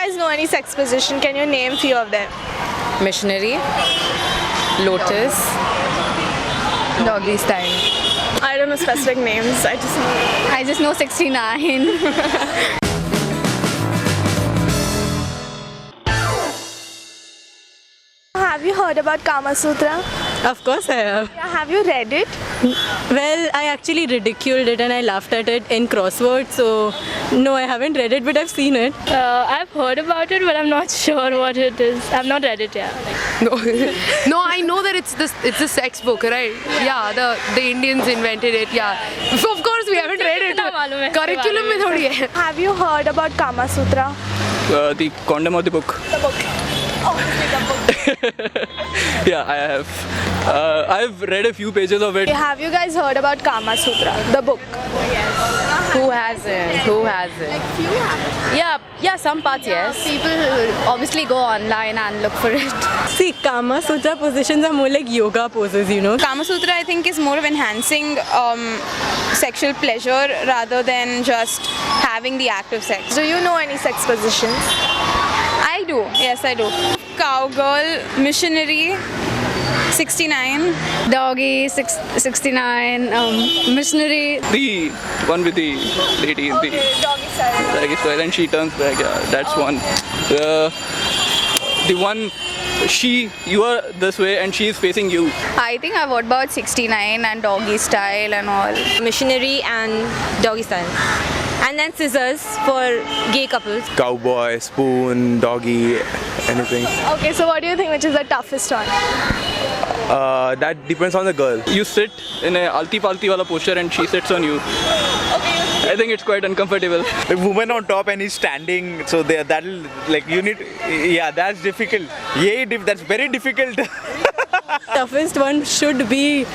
guys know any sex position? Can you name few of them? Missionary, lotus, doggy style. I don't know specific names. I just know 69. Have you heard about Kama Sutra? Of course I have. Yeah, have you read it? Well, I actually ridiculed it and I laughed at it in crossword. So, no, I haven't read it, but I've seen it. I've heard about it, but I'm not sure what it is. I've not read it yet. No, I know that it's a sex book, right? Yeah, the Indians invented it. Yeah, of course we haven't read it. कितना मालूम है इसके Curriculum बारे में थोड़ी है. Have you heard about Kama Sutra? The condom of the book. The book. Obviously the book. Yeah, I have. I've read a few pages of it. Have you guys heard about Kama Sutra? The book. Who hasn't? Who hasn't? Yeah, some parts yes. People obviously go online and look for it. See, Kama Sutra positions are more like yoga poses, you know. Kama Sutra, I think, is more of enhancing sexual pleasure rather than just having the act of sex. Do you know any sex positions? I do, yes, I do. Cowgirl, missionary, 69. Doggy, 69, missionary. The one with the lady in the Doggy style. doggy style and she turns back. Yeah, that's one. The one, you are this way and she is facing you. I think I've heard about 69 and doggy style and all. Missionary and doggy style. And then scissors for gay couples. Cowboy, spoon, doggy, anything. Okay, so what do you think which is the toughest one? That depends on the girl. You sit in a alti palti wala posture and she sits on you. I think it's quite uncomfortable. The woman on top and he's standing, so that'll like you need. Yeah, that's difficult. Yeah, that's very difficult. Toughest one should be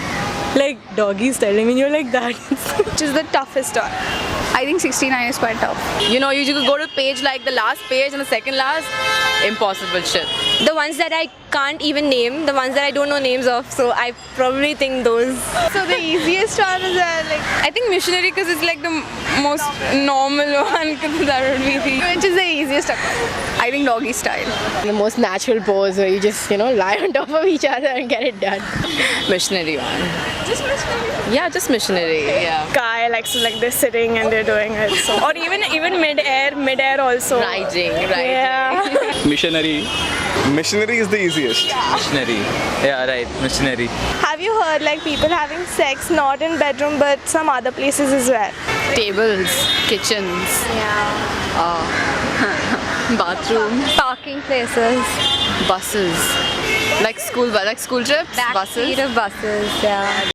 like doggy style. I mean, you're like that. Which is the toughest one? I think 69 is quite tough. You know, you could go to page like the last page and the second last. Impossible shit. The ones that I can't even name, the ones that I don't know names of, so I probably think those. So the easiest one is like I think missionary because it's like the most normal one. That would be the. which is the easiest one? I think doggy style. The most natural pose where you just, lie on top of each other and get it done. Missionary one. Just missionary? Yeah, just missionary. Yeah. Guy likes to like they're sitting and they're doing it. So or even mid-air also. Riding. Yeah. Missionary. Missionary is the easiest. Missionary. Yeah, right. Missionary. Have you heard like people having sex not in bedroom but some other places as well? Tables, kitchens. Bathroom, Parking places. buses. Like school trips, buses. Backseat of buses, yeah.